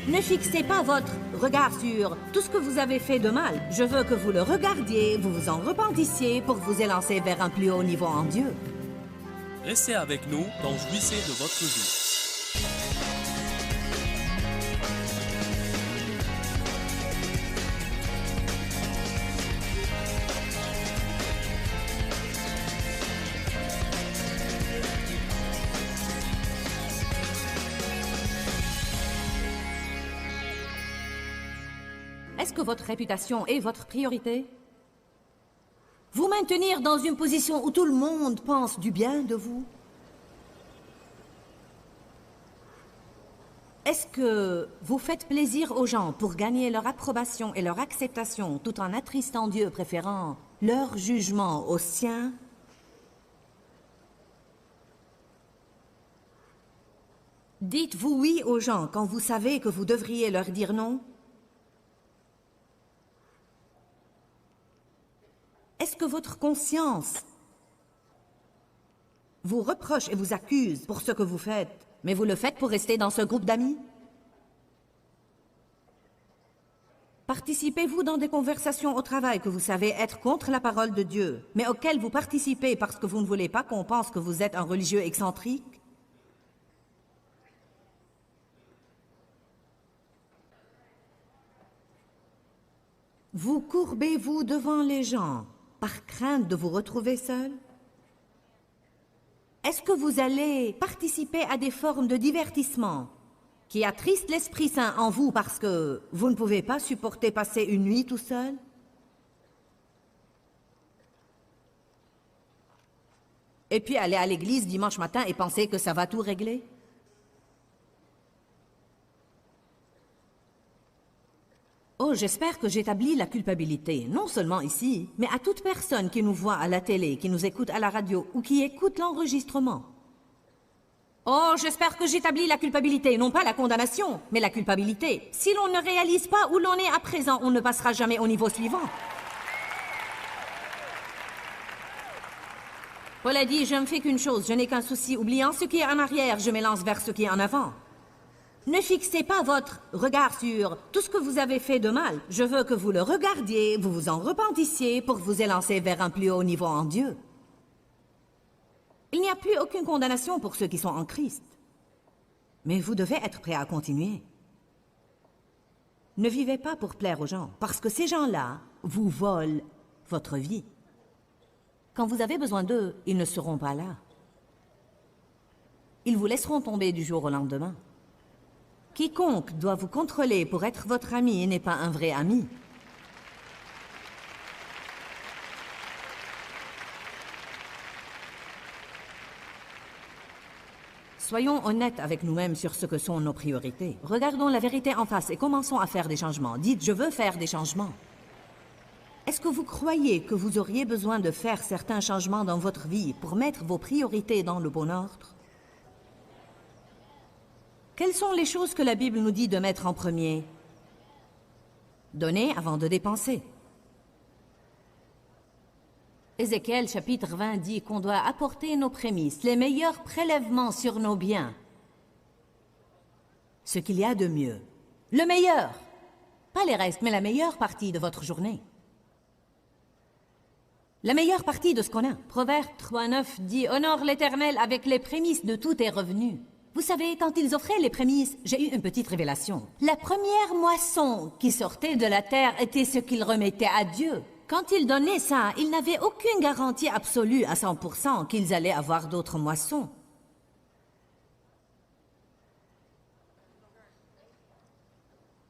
Ne fixez pas votre regard sur tout ce que vous avez fait de mal. Je veux que vous le regardiez, vous vous en repentissiez pour vous élancer vers un plus haut niveau en Dieu. Restez avec nous, donc jouissez de votre vie. Est-ce que votre réputation est votre priorité? Vous maintenir dans une position où tout le monde pense du bien de vous? Est-ce que vous faites plaisir aux gens pour gagner leur approbation et leur acceptation tout en attristant Dieu, préférant leur jugement au sien? Dites-vous oui aux gens quand vous savez que vous devriez leur dire non? Est-ce que votre conscience vous reproche et vous accuse pour ce que vous faites, mais vous le faites pour rester dans ce groupe d'amis? Participez-vous dans des conversations au travail que vous savez être contre la parole de Dieu, mais auxquelles vous participez parce que vous ne voulez pas qu'on pense que vous êtes un religieux excentrique? Vous courbez-vous devant les gens par crainte de vous retrouver seul? Est-ce que vous allez participer à des formes de divertissement qui attristent l'Esprit Saint en vous parce que vous ne pouvez pas supporter passer une nuit tout seul? Et puis aller à l'église dimanche matin et penser que ça va tout régler? Oh, j'espère que j'établis la culpabilité, non seulement ici, mais à toute personne qui nous voit à la télé, qui nous écoute à la radio ou qui écoute l'enregistrement. Oh, j'espère que j'établis la culpabilité, non pas la condamnation, mais la culpabilité. Si l'on ne réalise pas où l'on est à présent, on ne passera jamais au niveau suivant. Paul a dit, je ne fais qu'une chose, je n'ai qu'un souci, oubliant ce qui est en arrière, je m'élance vers ce qui est en avant. Ne fixez pas votre regard sur tout ce que vous avez fait de mal. Je veux que vous le regardiez, vous vous en repentissiez pour vous élancer vers un plus haut niveau en Dieu. Il n'y a plus aucune condamnation pour ceux qui sont en Christ. Mais vous devez être prêts à continuer. Ne vivez pas pour plaire aux gens, parce que ces gens-là vous volent votre vie. Quand vous avez besoin d'eux, ils ne seront pas là. Ils vous laisseront tomber du jour au lendemain. Quiconque doit vous contrôler pour être votre ami n'est pas un vrai ami. Soyons honnêtes avec nous-mêmes sur ce que sont nos priorités. Regardons la vérité en face et commençons à faire des changements. Dites, je veux faire des changements. Est-ce que vous croyez que vous auriez besoin de faire certains changements dans votre vie pour mettre vos priorités dans le bon ordre? Quelles sont les choses que la Bible nous dit de mettre en premier? Donner avant de dépenser. Ézéchiel chapitre 20 dit qu'on doit apporter nos prémices, les meilleurs prélèvements sur nos biens. Ce qu'il y a de mieux. Le meilleur. Pas les restes, mais la meilleure partie de votre journée. La meilleure partie de ce qu'on a. Proverbe 3:9 dit « Honore l'Éternel avec les prémices de tous tes revenus ». Vous savez, quand ils offraient les prémices, j'ai eu une petite révélation. La première moisson qui sortait de la terre était ce qu'ils remettaient à Dieu. Quand ils donnaient ça, ils n'avaient aucune garantie absolue à 100% qu'ils allaient avoir d'autres moissons.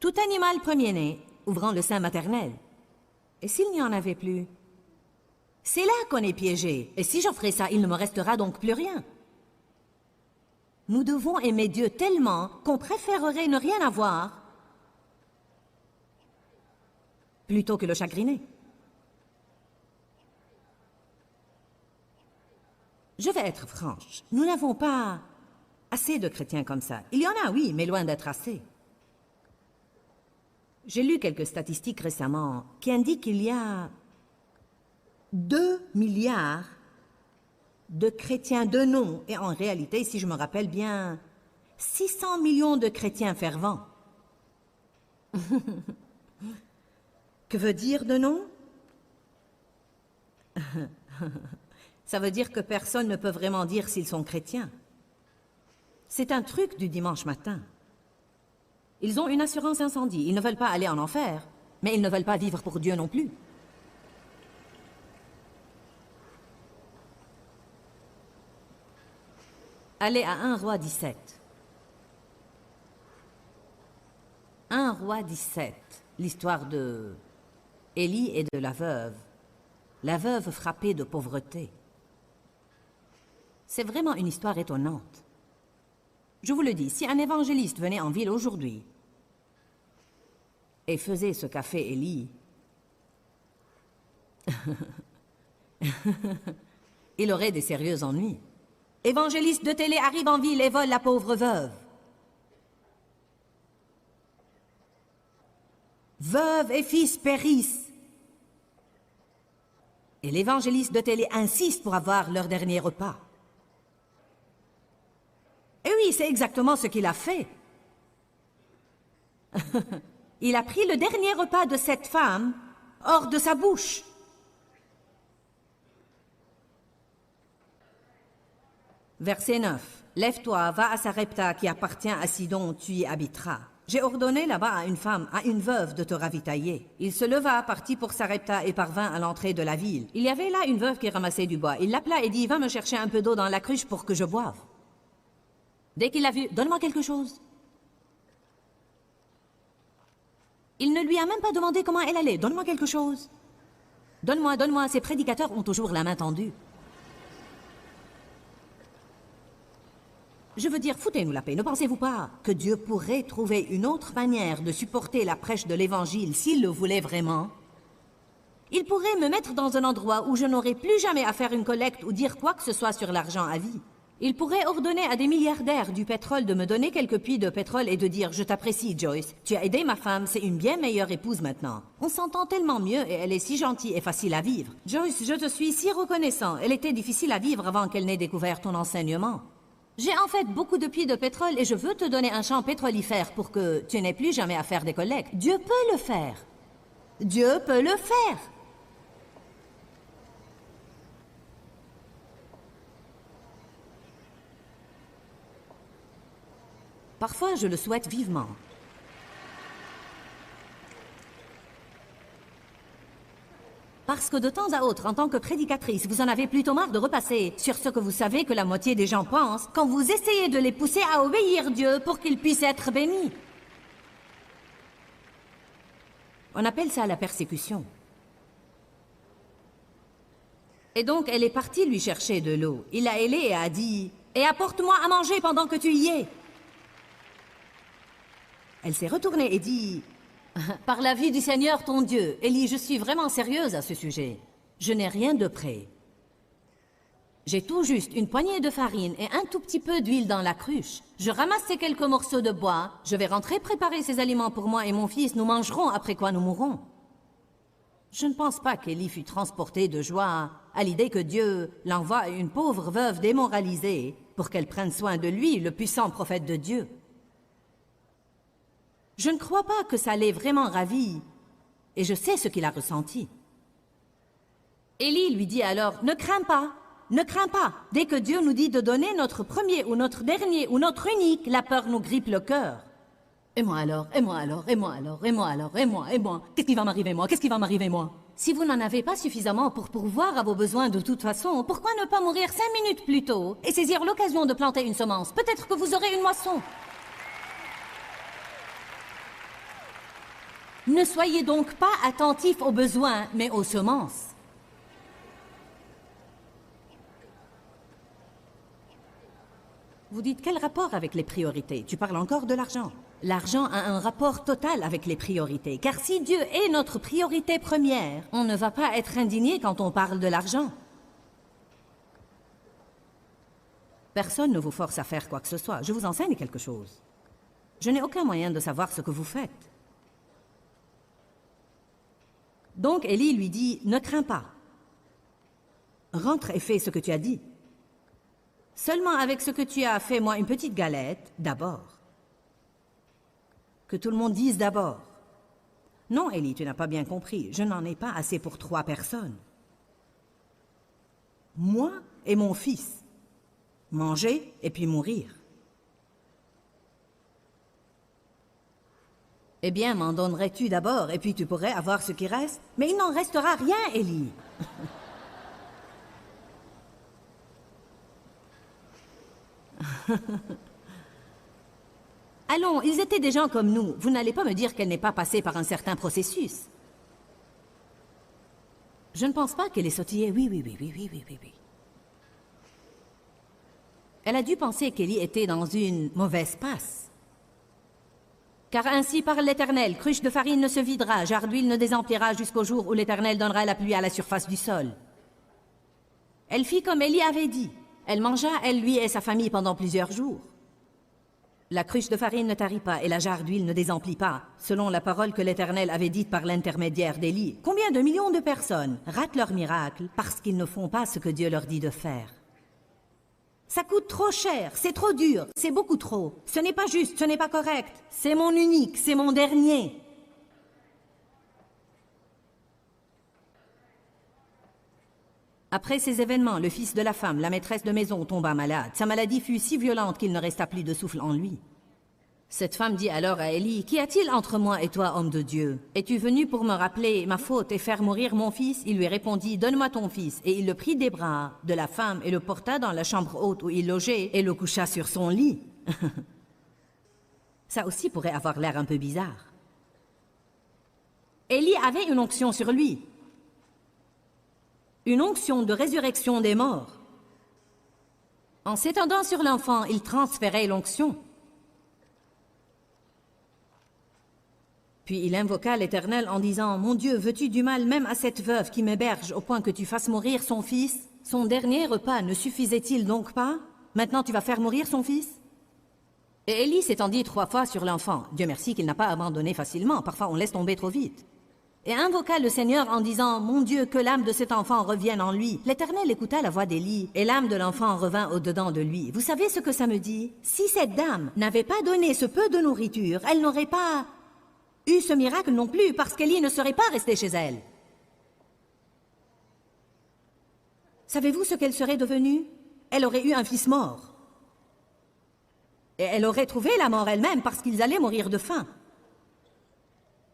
Tout animal premier-né ouvrant le sein maternel. Et s'il n'y en avait plus? C'est là qu'on est piégé. Et si j'offrais ça, il ne me restera donc plus rien. Nous devons aimer Dieu tellement qu'on préférerait ne rien avoir plutôt que le chagriner. Je vais être franche, nous n'avons pas assez de chrétiens comme ça. Il y en a, oui, mais loin d'être assez. J'ai lu quelques statistiques récemment qui indiquent qu'il y a 2 milliards de chrétiens de nom, et en réalité, si je me rappelle bien, 600 millions de chrétiens fervents. Que veut dire de non? Ça veut dire que personne ne peut vraiment dire s'ils sont chrétiens. C'est un truc du dimanche matin. Ils ont une assurance incendie. Ils ne veulent pas aller en enfer, mais ils ne veulent pas vivre pour Dieu non plus. Allez à 1 Roi 17. 1 Roi 17, l'histoire de Élie et de la veuve frappée de pauvreté. C'est vraiment une histoire étonnante. Je vous le dis, si un évangéliste venait en ville aujourd'hui et faisait ce qu'a fait Élie, il aurait des sérieux ennuis. Évangéliste de télé arrive en ville et vole la pauvre veuve. Veuve et fils périssent. Et l'évangéliste de télé insiste pour avoir leur dernier repas. Et oui, c'est exactement ce qu'il a fait. Il a pris le dernier repas de cette femme hors de sa bouche. Verset 9. Lève-toi, va à Sarepta qui appartient à Sidon, tu y habiteras. J'ai ordonné là-bas à une femme, à une veuve, de te ravitailler. Il se leva, partit pour Sarepta et parvint à l'entrée de la ville. Il y avait là une veuve qui ramassait du bois. Il l'appela et dit, va me chercher un peu d'eau dans la cruche pour que je boive. Dès qu'il l'a vue, donne-moi quelque chose. Il ne lui a même pas demandé comment elle allait. Donne-moi quelque chose. Donne-moi, donne-moi. Ces prédicateurs ont toujours la main tendue. Je veux dire, foutez-nous la paix. Ne pensez-vous pas que Dieu pourrait trouver une autre manière de supporter la prêche de l'Évangile s'il le voulait vraiment? Il pourrait me mettre dans un endroit où je n'aurais plus jamais à faire une collecte ou dire quoi que ce soit sur l'argent à vie. Il pourrait ordonner à des milliardaires du pétrole de me donner quelques puits de pétrole et de dire « Je t'apprécie, Joyce. Tu as aidé ma femme, c'est une bien meilleure épouse maintenant. On s'entend tellement mieux et elle est si gentille et facile à vivre. Joyce, je te suis si reconnaissant. Elle était difficile à vivre avant qu'elle n'ait découvert ton enseignement. J'ai en fait beaucoup de puits de pétrole et je veux te donner un champ pétrolifère pour que tu n'aies plus jamais à faire des collectes. Dieu peut le faire. Dieu peut le faire. » Parfois, je le souhaite vivement. Parce que de temps à autre, en tant que prédicatrice, vous en avez plutôt marre de repasser sur ce que vous savez que la moitié des gens pensent quand vous essayez de les pousser à obéir Dieu pour qu'ils puissent être bénis. On appelle ça la persécution. Et donc, elle est partie lui chercher de l'eau. Il l'a hélée et a dit « Et apporte-moi à manger pendant que tu y es !» Elle s'est retournée et dit « Par la vie du Seigneur ton Dieu, Élie, je suis vraiment sérieuse à ce sujet. Je n'ai rien de prêt. J'ai tout juste une poignée de farine et un tout petit peu d'huile dans la cruche. Je ramasse ces quelques morceaux de bois, je vais rentrer préparer ces aliments pour moi et mon fils, nous mangerons après quoi nous mourrons. » Je ne pense pas qu'Élie fut transportée de joie à l'idée que Dieu l'envoie à une pauvre veuve démoralisée pour qu'elle prenne soin de lui, le puissant prophète de Dieu. Je ne crois pas que ça l'ait vraiment ravi, et je sais ce qu'il a ressenti. Élie lui dit alors, « Ne crains pas, ne crains pas. Dès que Dieu nous dit de donner notre premier ou notre dernier ou notre unique, la peur nous grippe le cœur. Et moi alors, et moi alors, et moi alors, et moi alors, et moi. Qu'est-ce qui va m'arriver moi? Qu'est-ce qui va m'arriver moi? Si vous n'en avez pas suffisamment pour pourvoir à vos besoins de toute façon, pourquoi ne pas mourir 5 minutes plus tôt et saisir l'occasion de planter une semence? Peut-être que vous aurez une moisson. Ne soyez donc pas attentifs aux besoins, mais aux semences. Vous dites, quel rapport avec les priorités? Tu parles encore de l'argent. L'argent a un rapport total avec les priorités, car si Dieu est notre priorité première, on ne va pas être indigné quand on parle de l'argent. Personne ne vous force à faire quoi que ce soit. Je vous enseigne quelque chose. Je n'ai aucun moyen de savoir ce que vous faites. Donc Élie lui dit, « Ne crains pas. Rentre et fais ce que tu as dit. Seulement avec ce que tu as, fais-moi une petite galette, d'abord. » Que tout le monde dise d'abord. Non, Élie, tu n'as pas bien compris. Je n'en ai pas assez pour 3 personnes. Moi et mon fils. Manger et puis mourir. Eh bien, m'en donnerais-tu d'abord, et puis tu pourrais avoir ce qui reste? Mais il n'en restera rien, Élie. Allons, ils étaient des gens comme nous. Vous n'allez pas me dire qu'elle n'est pas passée par un certain processus. Je ne pense pas qu'elle ait sautillé. Oui. Elle a dû penser qu'Élie était dans une mauvaise passe. Car ainsi parle l'Éternel, cruche de farine ne se videra, jarre d'huile ne désemplira jusqu'au jour où l'Éternel donnera la pluie à la surface du sol. Elle fit comme Élie avait dit. Elle mangea, elle, lui et sa famille pendant plusieurs jours. La cruche de farine ne tarit pas et la jarre d'huile ne désemplit pas, selon la parole que l'Éternel avait dite par l'intermédiaire d'Élie. Combien de millions de personnes ratent leur miracle parce qu'ils ne font pas ce que Dieu leur dit de faire? Ça coûte trop cher, c'est trop dur, c'est beaucoup trop. Ce n'est pas juste, ce n'est pas correct. C'est mon unique, c'est mon dernier. Après ces événements, le fils de la femme, la maîtresse de maison, tomba malade. Sa maladie fut si violente qu'il ne resta plus de souffle en lui. Cette femme dit alors à Élie, « Qu'y a-t-il entre moi et toi, homme de Dieu? Es-tu venu pour me rappeler ma faute et faire mourir mon fils ?» Il lui répondit, « Donne-moi ton fils. » Et il le prit des bras de la femme et le porta dans la chambre haute où il logeait et le coucha sur son lit. Ça aussi pourrait avoir l'air un peu bizarre. Élie avait une onction sur lui. Une onction de résurrection des morts. En s'étendant sur l'enfant, il transférait l'onction. Puis il invoqua l'Éternel en disant, « Mon Dieu, veux-tu du mal même à cette veuve qui m'héberge au point que tu fasses mourir son fils? Son dernier repas ne suffisait-il donc pas? Maintenant tu vas faire mourir son fils? » Et Élie s'étendit 3 fois sur l'enfant. Dieu merci qu'il n'a pas abandonné facilement, parfois on laisse tomber trop vite. Et invoqua le Seigneur en disant, « Mon Dieu, que l'âme de cet enfant revienne en lui. » L'Éternel écouta la voix d'Élie, et l'âme de l'enfant revint au-dedans de lui. Vous savez ce que ça me dit? Si cette dame n'avait pas donné ce peu de nourriture, elle n'aurait pas eu ce miracle non plus, parce qu'Élie ne serait pas restée chez elle. Savez-vous ce qu'elle serait devenue? Elle aurait eu un fils mort. Et elle aurait trouvé la mort elle-même parce qu'ils allaient mourir de faim.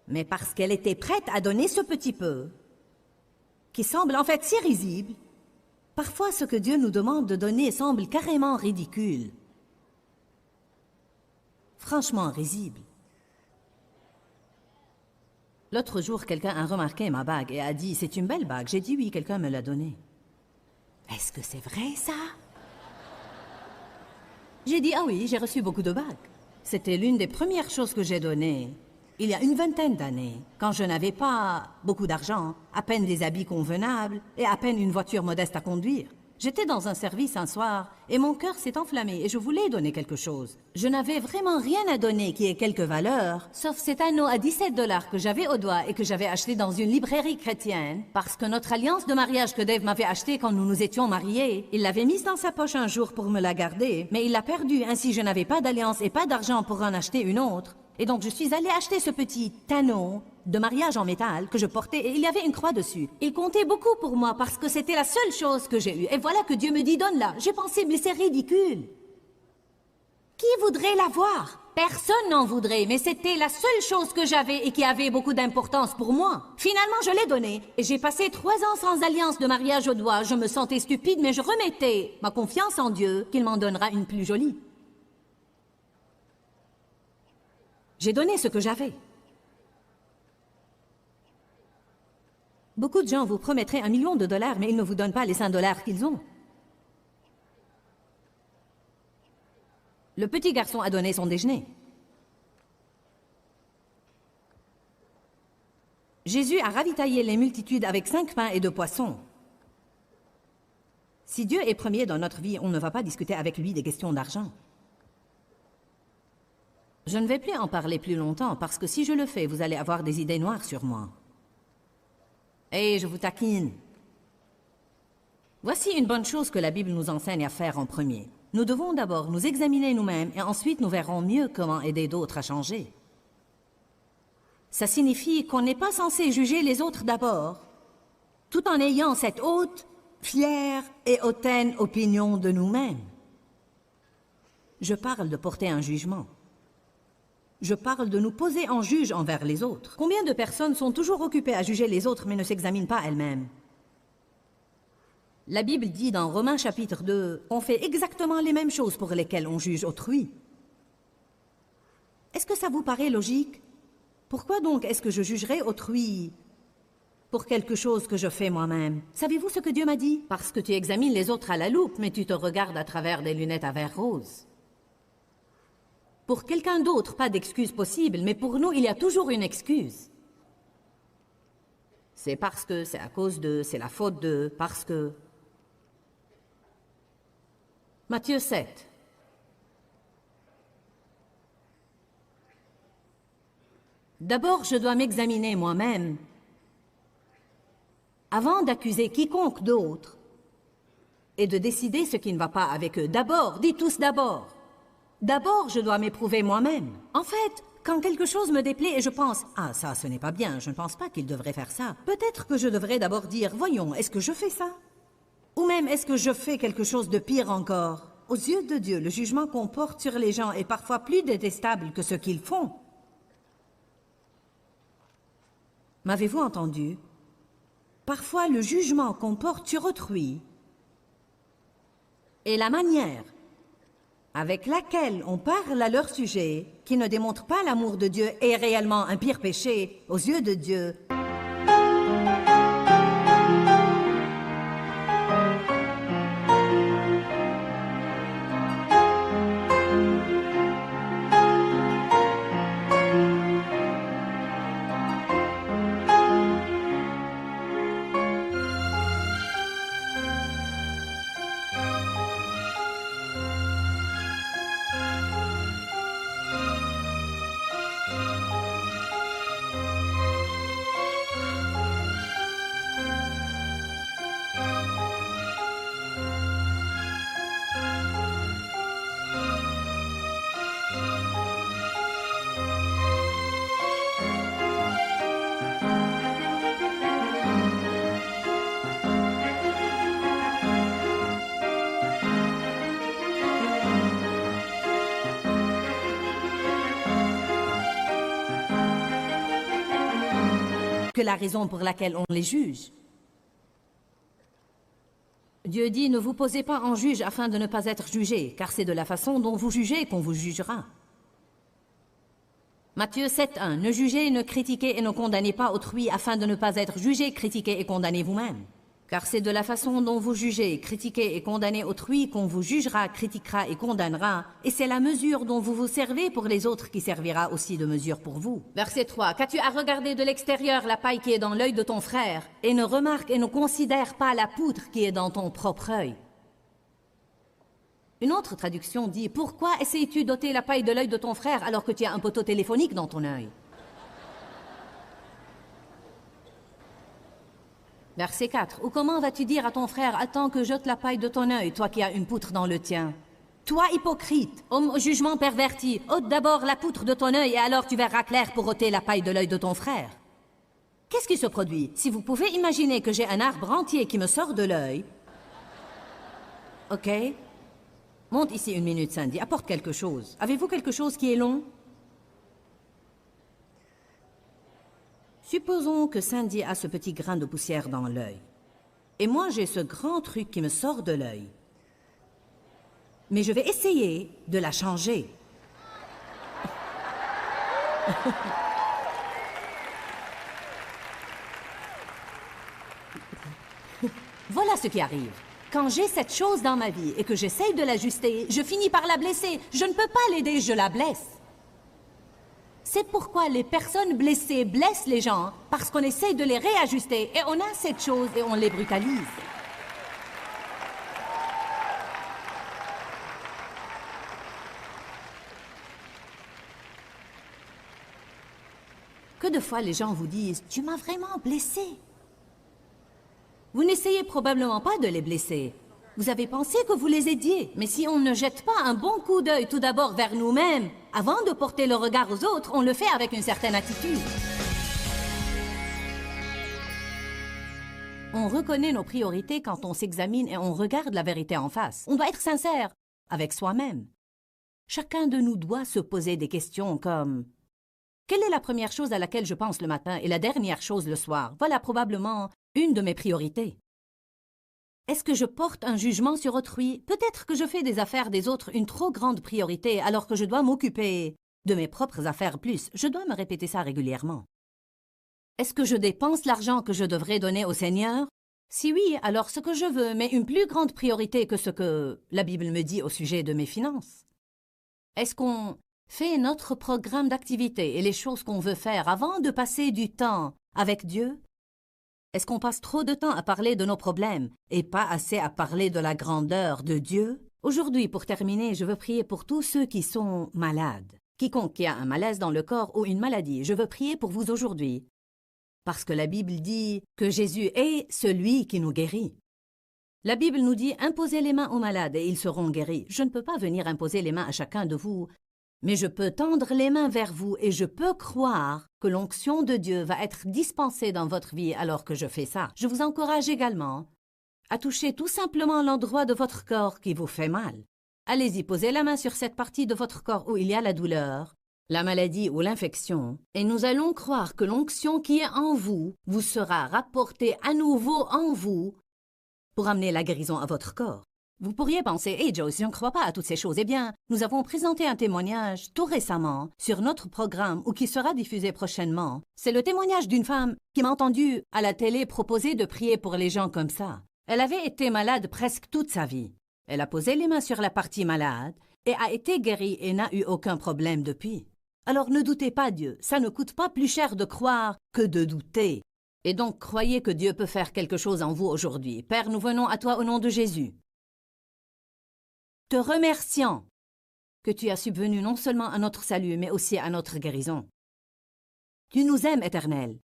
Mais parce qu'elle était prête à donner ce petit peu, qui semble en fait si risible, parfois ce que Dieu nous demande de donner semble carrément ridicule. Franchement risible. L'autre jour, quelqu'un a remarqué ma bague et a dit « C'est une belle bague ». J'ai dit « Oui, quelqu'un me l'a donnée ». « Est-ce que c'est vrai, ça ?» J'ai dit « Ah oui, j'ai reçu beaucoup de bagues ». C'était l'une des premières choses que j'ai données, il y a une vingtaine d'années, quand je n'avais pas beaucoup d'argent, à peine des habits convenables et à peine une voiture modeste à conduire. J'étais dans un service un soir et mon cœur s'est enflammé et je voulais donner quelque chose. Je n'avais vraiment rien à donner qui ait quelque valeur, sauf cet anneau à 17 $ que j'avais au doigt et que j'avais acheté dans une librairie chrétienne, parce que notre alliance de mariage que Dave m'avait achetée quand nous nous étions mariés, il l'avait mise dans sa poche un jour pour me la garder, mais il l'a perdue, ainsi je n'avais pas d'alliance et pas d'argent pour en acheter une autre. Et donc je suis allée acheter ce petit anneau de mariage en métal que je portais et il y avait une croix dessus. Il comptait beaucoup pour moi parce que c'était la seule chose que j'ai eue. Et voilà que Dieu me dit, donne-la. J'ai pensé, mais c'est ridicule. Qui voudrait l'avoir? Personne n'en voudrait, mais c'était la seule chose que j'avais et qui avait beaucoup d'importance pour moi. Finalement, je l'ai donnée. Et j'ai passé 3 ans sans alliance de mariage au doigt. Je me sentais stupide, mais je remettais ma confiance en Dieu qu'il m'en donnera une plus jolie. J'ai donné ce que j'avais. Beaucoup de gens vous promettraient $1 million, mais ils ne vous donnent pas les 5 $ qu'ils ont. Le petit garçon a donné son déjeuner. Jésus a ravitaillé les multitudes avec 5 pains et 2 poissons. Si Dieu est premier dans notre vie, on ne va pas discuter avec lui des questions d'argent. Je ne vais plus en parler plus longtemps, parce que si je le fais, vous allez avoir des idées noires sur moi. Et je vous taquine. Voici une bonne chose que la Bible nous enseigne à faire en premier. Nous devons d'abord nous examiner nous-mêmes et ensuite nous verrons mieux comment aider d'autres à changer. Ça signifie qu'on n'est pas censé juger les autres d'abord, tout en ayant cette haute, fière et hautaine opinion de nous-mêmes. Je parle de porter un jugement. Je parle de nous poser en juge envers les autres. Combien de personnes sont toujours occupées à juger les autres mais ne s'examinent pas elles-mêmes? La Bible dit dans Romains chapitre 2, on fait exactement les mêmes choses pour lesquelles on juge autrui. Est-ce que ça vous paraît logique? Pourquoi donc est-ce que je jugerais autrui pour quelque chose que je fais moi-même? Savez-vous ce que Dieu m'a dit? Parce que tu examines les autres à la loupe, mais tu te regardes à travers des lunettes à verre rose. Pour quelqu'un d'autre, pas d'excuse possible, mais pour nous, il y a toujours une excuse. C'est parce que, c'est à cause de, c'est la faute de, parce que... Matthieu 7. D'abord, je dois m'examiner moi-même avant d'accuser quiconque d'autre et de décider ce qui ne va pas avec eux. D'abord, dis tous d'abord. D'abord, je dois m'éprouver moi-même. En fait, quand quelque chose me déplaît et je pense « Ah, ça, ce n'est pas bien, je ne pense pas qu'il devrait faire ça », peut-être que je devrais d'abord dire « Voyons, est-ce que je fais ça ?» Ou même « Est-ce que je fais quelque chose de pire encore ?» Aux yeux de Dieu, le jugement qu'on porte sur les gens est parfois plus détestable que ce qu'ils font. M'avez-vous entendu? Parfois, le jugement qu'on porte sur autrui et la manière avec laquelle on parle à leur sujet, qui ne démontre pas l'amour de Dieu, est réellement un pire péché aux yeux de Dieu. Que la raison pour laquelle on les juge. Dieu dit, ne vous posez pas en juge afin de ne pas être jugé, car c'est de la façon dont vous jugez qu'on vous jugera. Matthieu 7.1, ne jugez, ne critiquez et ne condamnez pas autrui afin de ne pas être jugé, critiquez et condamnez vous-même. Car c'est de la façon dont vous jugez, critiquez et condamnez autrui qu'on vous jugera, critiquera et condamnera, et c'est la mesure dont vous vous servez pour les autres qui servira aussi de mesure pour vous. Verset 3. Qu'as-tu à regarder de l'extérieur la paille qui est dans l'œil de ton frère, et ne remarque et ne considère pas la poutre qui est dans ton propre œil? Une autre traduction dit, pourquoi essayes-tu d'ôter la paille de l'œil de ton frère alors que tu as un poteau téléphonique dans ton œil? Verset 4. Ou comment vas-tu dire à ton frère, attends que j'ôte la paille de ton œil, toi qui as une poutre dans le tien? Toi, hypocrite, homme au jugement perverti, ôte d'abord la poutre de ton œil et alors tu verras clair pour ôter la paille de l'œil de ton frère. Qu'est-ce qui se produit? Si vous pouvez imaginer que j'ai un arbre entier qui me sort de l'œil... Ok? Monte ici 1 minute, Sandy, apporte quelque chose. Avez-vous quelque chose qui est long? Supposons que Sandy a ce petit grain de poussière dans l'œil. Et moi, j'ai ce grand truc qui me sort de l'œil. Mais je vais essayer de la changer. Voilà ce qui arrive. Quand j'ai cette chose dans ma vie et que j'essaye de l'ajuster, je finis par la blesser. Je ne peux pas l'aider, je la blesse. C'est pourquoi les personnes blessées blessent les gens, parce qu'on essaye de les réajuster et on a cette chose et on les brutalise. Que de fois les gens vous disent « Tu m'as vraiment blessé ». Vous n'essayez probablement pas de les blesser. Vous avez pensé que vous les aidiez, mais si on ne jette pas un bon coup d'œil tout d'abord vers nous-mêmes, avant de porter le regard aux autres, on le fait avec une certaine attitude. On reconnaît nos priorités quand on s'examine et on regarde la vérité en face. On doit être sincère avec soi-même. Chacun de nous doit se poser des questions comme « Quelle est la première chose à laquelle je pense le matin et la dernière chose le soir? » Voilà probablement une de mes priorités. Est-ce que je porte un jugement sur autrui? Peut-être que je fais des affaires des autres une trop grande priorité alors que je dois m'occuper de mes propres affaires plus. Je dois me répéter ça régulièrement. Est-ce que je dépense l'argent que je devrais donner au Seigneur? Si oui, alors ce que je veux, mais une plus grande priorité que ce que la Bible me dit au sujet de mes finances. Est-ce qu'on fait notre programme d'activité et les choses qu'on veut faire avant de passer du temps avec Dieu? Est-ce qu'on passe trop de temps à parler de nos problèmes et pas assez à parler de la grandeur de Dieu? Aujourd'hui, pour terminer, je veux prier pour tous ceux qui sont malades. Quiconque qui a un malaise dans le corps ou une maladie, je veux prier pour vous aujourd'hui. Parce que la Bible dit que Jésus est celui qui nous guérit. La Bible nous dit « Imposez les mains aux malades et ils seront guéris ». Je ne peux pas venir imposer les mains à chacun de vous, mais je peux tendre les mains vers vous et je peux croire que l'onction de Dieu va être dispensée dans votre vie alors que je fais ça. Je vous encourage également à toucher tout simplement l'endroit de votre corps qui vous fait mal. Allez-y, posez la main sur cette partie de votre corps où il y a la douleur, la maladie ou l'infection, et nous allons croire que l'onction qui est en vous vous sera rapportée à nouveau en vous pour amener la guérison à votre corps. Vous pourriez penser « Hey Joyce, je ne crois pas à toutes ces choses. » Eh bien, nous avons présenté un témoignage tout récemment sur notre programme ou qui sera diffusé prochainement. C'est le témoignage d'une femme qui m'a entendu à la télé proposer de prier pour les gens comme ça. Elle avait été malade presque toute sa vie. Elle a posé les mains sur la partie malade et a été guérie et n'a eu aucun problème depuis. Alors ne doutez pas Dieu, ça ne coûte pas plus cher de croire que de douter. Et donc croyez que Dieu peut faire quelque chose en vous aujourd'hui. Père, nous venons à toi au nom de Jésus. Te remerciant que tu as subvenu non seulement à notre salut, mais aussi à notre guérison. Tu nous aimes, Éternel,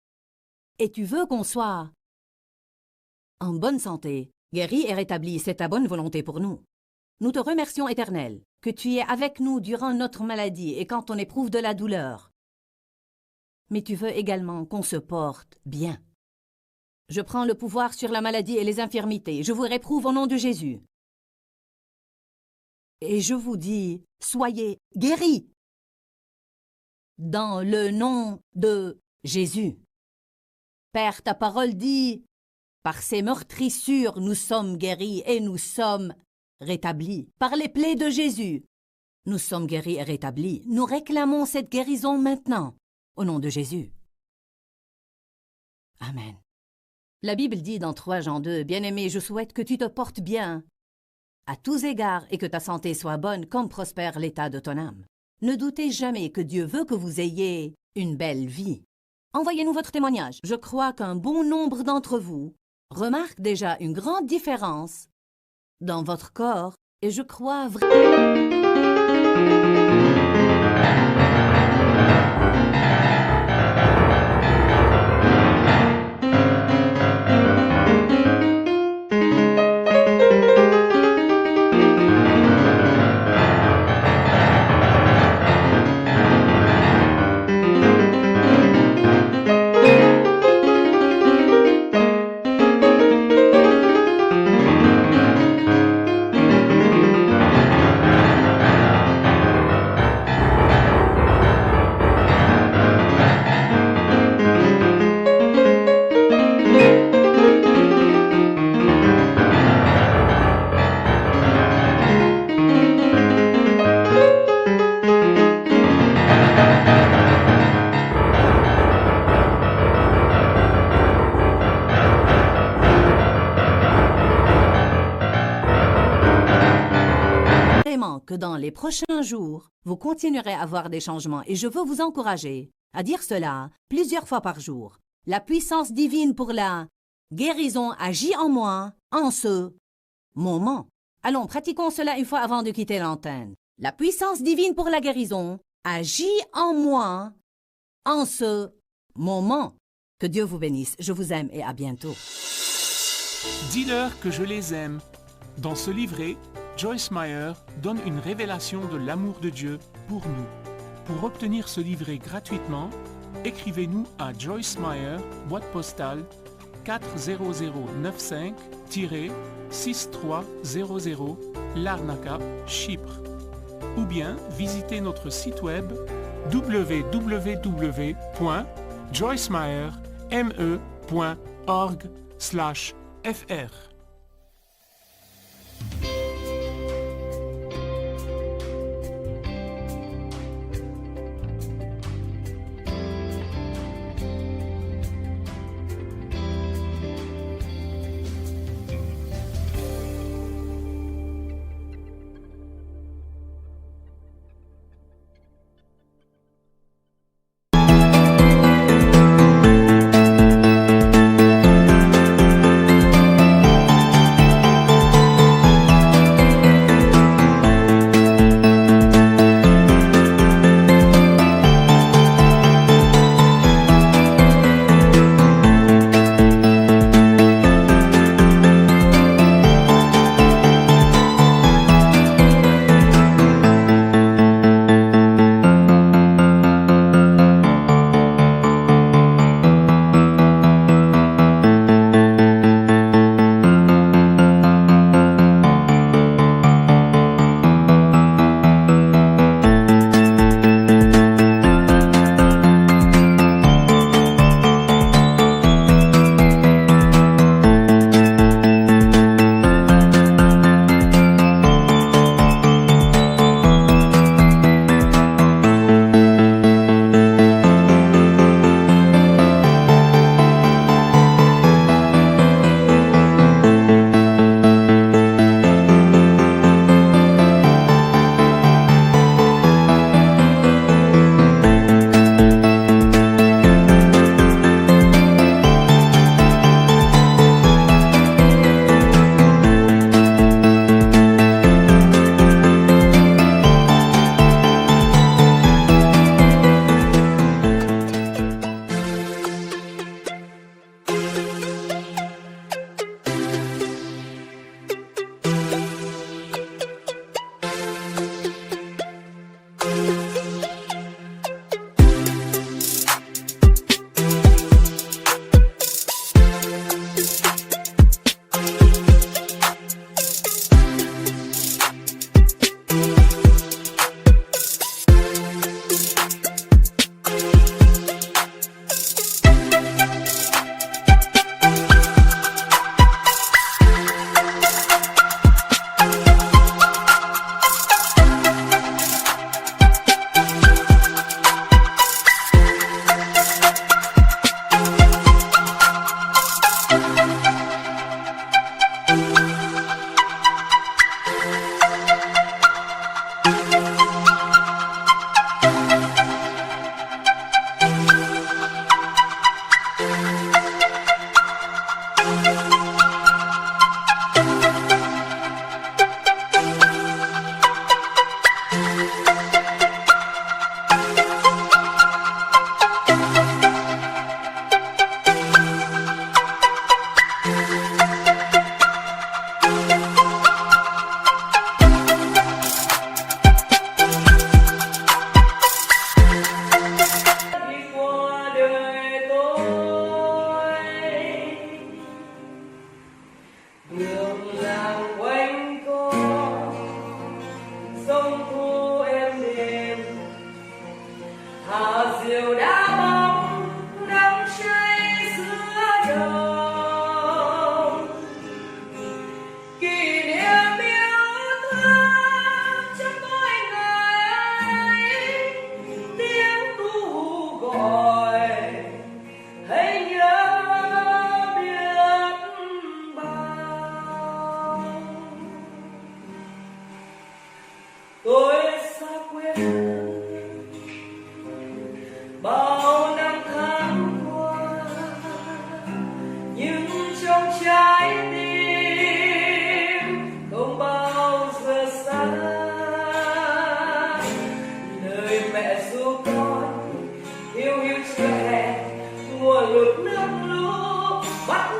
et tu veux qu'on soit en bonne santé, guéri et rétabli, c'est ta bonne volonté pour nous. Nous te remercions, Éternel, que tu es avec nous durant notre maladie et quand on éprouve de la douleur. Mais tu veux également qu'on se porte bien. Je prends le pouvoir sur la maladie et les infirmités. Je vous réprouve au nom de Jésus. Et je vous dis, soyez guéris. Dans le nom de Jésus. Père, ta parole dit, par ses meurtrissures, nous sommes guéris et nous sommes rétablis. Par les plaies de Jésus, nous sommes guéris et rétablis. Nous réclamons cette guérison maintenant, au nom de Jésus. Amen. La Bible dit dans 3 Jean 2, « Bien-aimé, je souhaite que tu te portes bien à tous égards et que ta santé soit bonne comme prospère l'état de ton âme. Ne doutez jamais que Dieu veut que vous ayez une belle vie. Envoyez-nous votre témoignage. Je crois qu'un bon nombre d'entre vous remarquent déjà une grande différence dans votre corps et je crois vraiment... que dans les prochains jours, vous continuerez à voir des changements et je veux vous encourager à dire cela plusieurs fois par jour. La puissance divine pour la guérison agit en moi en ce moment. Allons, pratiquons cela une fois avant de quitter l'antenne. La puissance divine pour la guérison agit en moi en ce moment. Que Dieu vous bénisse. Je vous aime et à bientôt. Dis-leur que je les aime. Dans ce livret, Joyce Meyer donne une révélation de l'amour de Dieu pour nous. Pour obtenir ce livret gratuitement, écrivez-nous à Joyce Meyer, boîte postale 40095-6300 Larnaca, Chypre. Ou bien visitez notre site web www.joycemeyerme.org/fr. mùa lụt nước lũ bắt